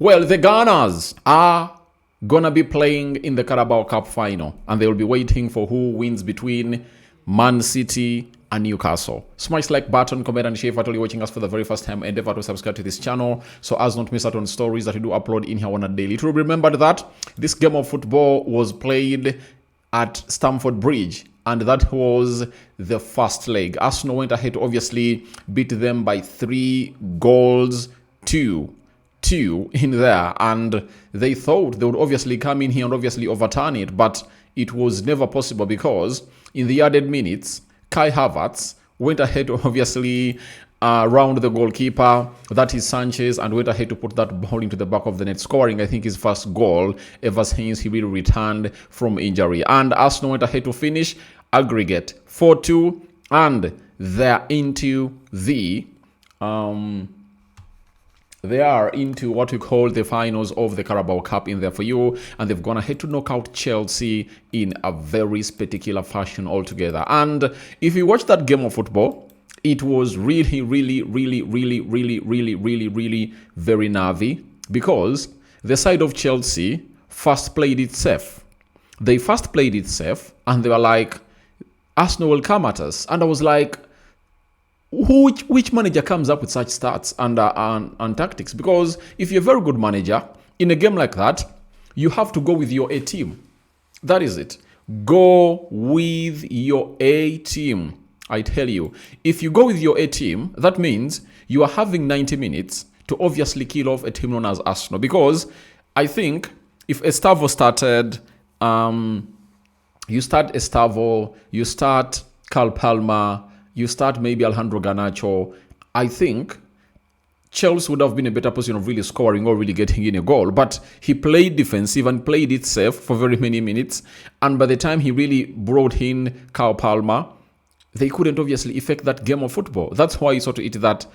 Well, the Gunners are gonna be playing in the Carabao Cup final, and they will be waiting for who wins between Man City and Newcastle. Smash like button, comment and share if you're watching us for the very first time. Endeavor to subscribe to this channel so as not miss out on stories that we do upload in here on a daily. To remember that this game of football was played at Stamford Bridge, and that was the first leg. Arsenal went ahead to obviously beat them by 3-2 in there, and they thought they would obviously come in here and obviously overturn it, but it was never possible because in the added minutes, Kai Havertz went ahead to obviously round the goalkeeper, that is Sanchez, and went ahead to put that ball into the back of the net, scoring, I think, his first goal ever since he really returned from injury. And Arsenal went ahead to finish aggregate 4-2, and they're into the they are into what we call the finals of the Carabao Cup in there for you, and they've gone ahead to knock out Chelsea in a very spectacular fashion altogether. And if you watch that game of football, it was really very nervy, because the side of Chelsea first played it safe. They first played it safe, and they were like, Arsenal will come at us. And I was like, which manager comes up with such stats and tactics? Because if you're a very good manager, in a game like that, you have to go with your A team. That is it. Go with your A team. I tell you, if you go with your A team, that means you are having 90 minutes to obviously kill off a team known as Arsenal. Because I think if Estavo started, you start Estavo, you start Carl Palmer, you start maybe Alejandro Garnacho, I think Chelsea would have been in a better position of really scoring or really getting in a goal. But he played defensive and played it safe for very many minutes. And by the time he really brought in Carl Palmer, they couldn't obviously affect that game of football. That's why you saw to it that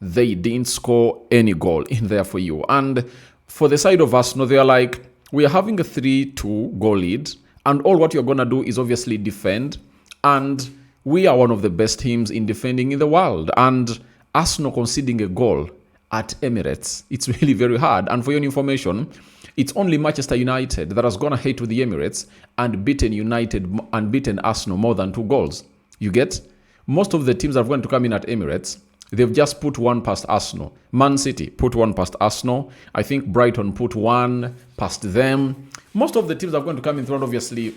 they didn't score any goal in there for you. And for the side of Arsenal, they're like, we are having a 3-2 goal lead, and all what you're going to do is obviously defend. And we are one of the best teams in defending in the world. And Arsenal conceding a goal at Emirates, it's really very hard. And for your information, it's only Manchester United that has gone ahead to the Emirates and beaten Arsenal more than 2 goals. You get? Most of the teams that are going to come in at Emirates, they've just put one past Arsenal. Man City put one past Arsenal. I think Brighton put one past them. Most of the teams that are going to come in front, obviously,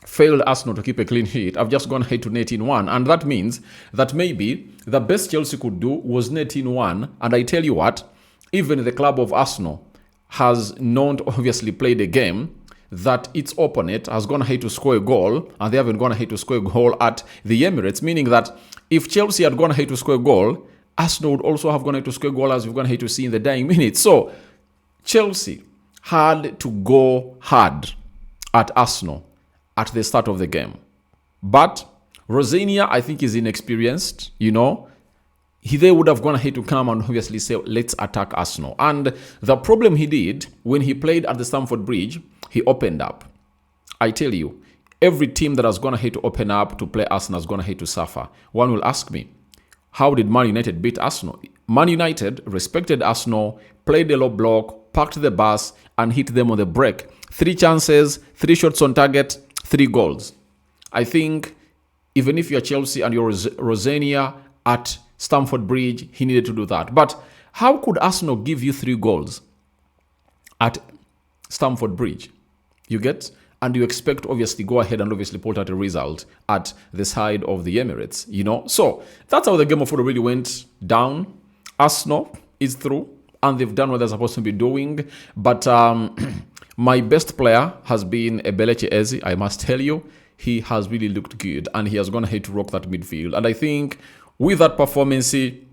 failed Arsenal to keep a clean sheet. I've just gone ahead to net in 1. And that means that maybe the best Chelsea could do was net in 1. And I tell you what, even the club of Arsenal has not obviously played a game that its opponent has gone ahead to score a goal, and they haven't gone ahead to score a goal at the Emirates, meaning that if Chelsea had gone ahead to score a goal, Arsenal would also have gone ahead to score a goal, as we've gone ahead to see in the dying minutes. So Chelsea had to go hard at Arsenal at the start of the game. But Rosania, I think, is inexperienced, They would have gone ahead to come and obviously say, let's attack Arsenal. And the problem he did when he played at the Stamford Bridge, he opened up. I tell you, every team that has gone ahead to open up to play Arsenal has gone ahead to suffer. One will ask me, how did Man United beat Arsenal? Man United respected Arsenal, played a low block, parked the bus, and hit them on the break. 3 chances, 3 shots on target, 3 goals. I think even if you're Chelsea and you're Rosania at Stamford Bridge, he needed to do that. But how could Arsenal give you 3 goals at Stamford Bridge? You get? And you expect, obviously, go ahead and obviously pull out a result at the side of the Emirates, So that's how the game of football really went down. Arsenal is through, and they've done what they're supposed to be doing. But my best player has been Ebelechi Eze. I must tell you, he has really looked good, and he has gone ahead to rock that midfield. And I think with that performance, he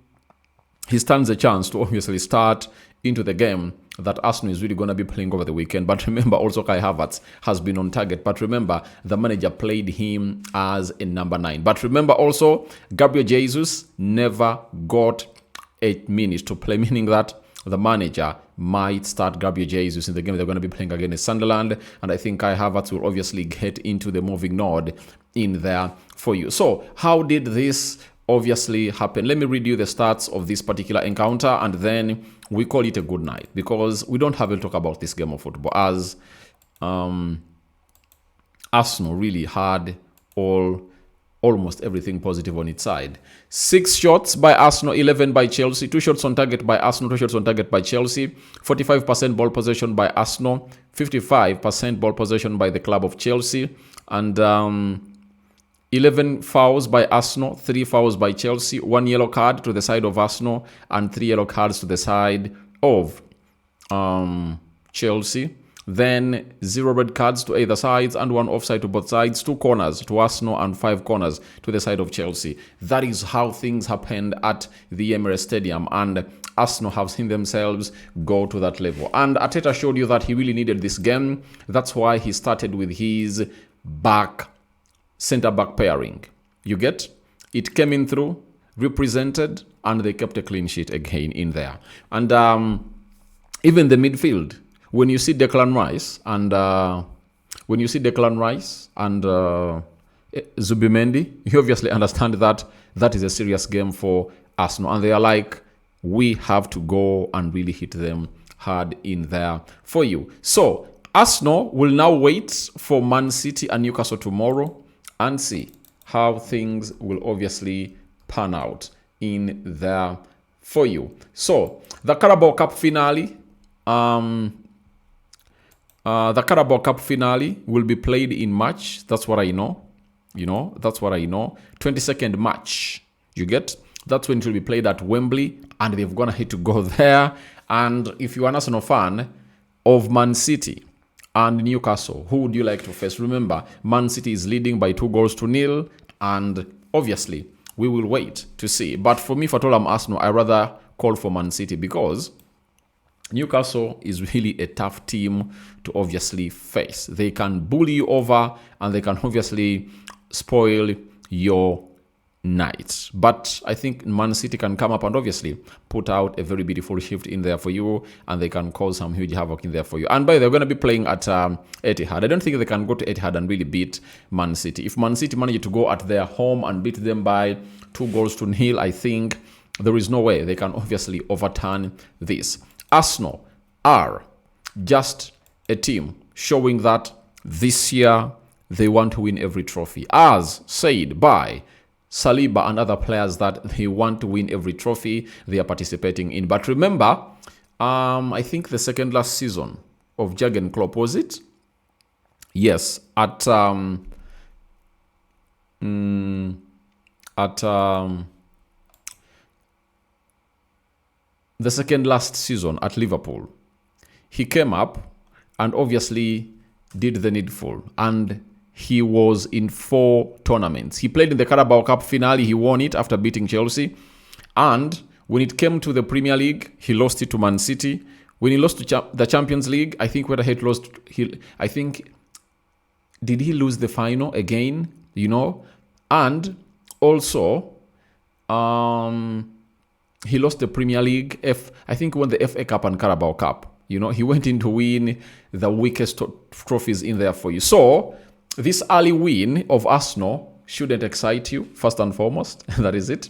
stands a chance to obviously start into the game that Arsenal is really going to be playing over the weekend. But remember, also Kai Havertz has been on target. But remember, the manager played him as a number 9. But remember also, Gabriel Jesus never got 8 minutes to play, meaning that the manager might start Gabriel Jesus in the game they're going to be playing against Sunderland. And I think Kai Havertz will obviously get into the moving nod in there for you. So how did this obviously happened. Let me read you the stats of this particular encounter, and then we call it a good night, because we don't have to talk about this game of football, as Arsenal really had almost everything positive on its side. 6 shots by Arsenal, 11 by Chelsea. 2 shots on target by Arsenal, 2 shots on target by Chelsea. 45% ball possession by Arsenal, 55% ball possession by the club of Chelsea. And 11 fouls by Arsenal, 3 fouls by Chelsea. 1 yellow card to the side of Arsenal, and 3 yellow cards to the side of Chelsea. Then 0 red cards to either sides and 1 offside to both sides. 2 corners to Arsenal and 5 corners to the side of Chelsea. That is how things happened at the Emirates Stadium, and Arsenal have seen themselves go to that level. And Arteta showed you that he really needed this game. That's why he started with his centre-back pairing. You get? It came in through, represented, and they kept a clean sheet again in there. And even the midfield, when you see Declan Rice and Zubimendi, you obviously understand that that is a serious game for Arsenal, and they are like, we have to go and really hit them hard in there for you. So Arsenal will now wait for Man City and Newcastle tomorrow and see how things will obviously pan out in there for you. So the Carabao Cup finale. The Carabao Cup finale will be played in March. That's what I know. That's what I know. 22nd March. You get? That's when it will be played at Wembley, and they've gonna hate to go there. And if you're an Arsenal fan of Man City and Newcastle, who would you like to face? Remember, Man City is leading by 2-0, and obviously we will wait to see. But for me, for all I'm Arsenal, I rather call for Man City, because Newcastle is really a tough team to obviously face. They can bully you over, and they can obviously spoil your night. But I think Man City can come up and obviously put out a very beautiful shift in there for you, and they can cause some huge havoc in there for you. And by the way, they're going to be playing at Etihad. I don't think they can go to Etihad and really beat Man City. If Man City manage to go at their home and beat them by 2-0, I think there is no way they can obviously overturn this. Arsenal are just a team showing that this year they want to win every trophy. As said by Saliba and other players, that they want to win every trophy they are participating in. But remember, I think the second last season of Jurgen Klopp, was it? Yes, at the second last season at Liverpool, he came up and obviously did the needful, and he was in 4 tournaments. He played in the Carabao Cup finale. He won it after beating Chelsea. And when it came to the Premier League, he lost it to Man City. When he lost to the Champions League, I think did he lose the final again? And also, he lost the Premier League. I think he won the FA Cup and Carabao Cup. He went in to win the weakest trophies in there for you. So this early win of Arsenal shouldn't excite you, first and foremost. That is it.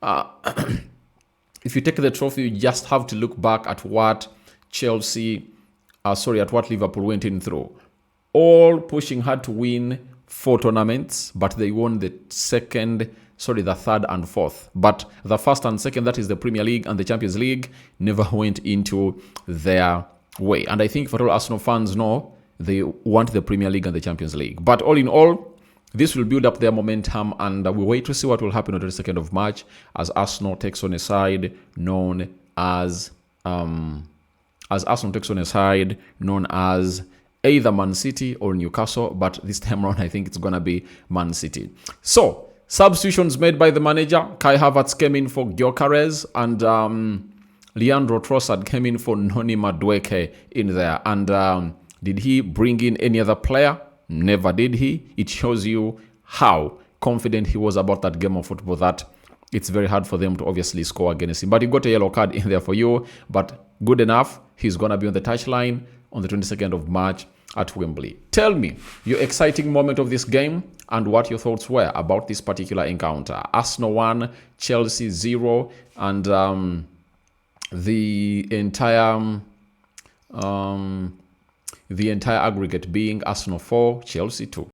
If you take the trophy, you just have to look back at what what Liverpool went in through. All pushing hard to win 4 tournaments, but they won the third and fourth. But the first and second, that is the Premier League and the Champions League, never went into their way. And I think for all Arsenal fans know, they want the Premier League and the Champions League. But all in all, this will build up their momentum, and we wait to see what will happen on the 22nd of March as Arsenal takes on a side known as either Man City or Newcastle. But this time around, I think it's gonna be Man City. So substitutions made by the manager. Kai Havertz came in for Gyökeres, and Leandro Trossard came in for Noni Madueke in there. And did he bring in any other player? Never did he. It shows you how confident he was about that game of football, that it's very hard for them to obviously score against him. But he got a yellow card in there for you. But good enough. He's going to be on the touchline on the 22nd of March at Wembley. Tell me your exciting moment of this game and what your thoughts were about this particular encounter. Arsenal 1, Chelsea 0, and the entire aggregate being Arsenal 4, Chelsea 2.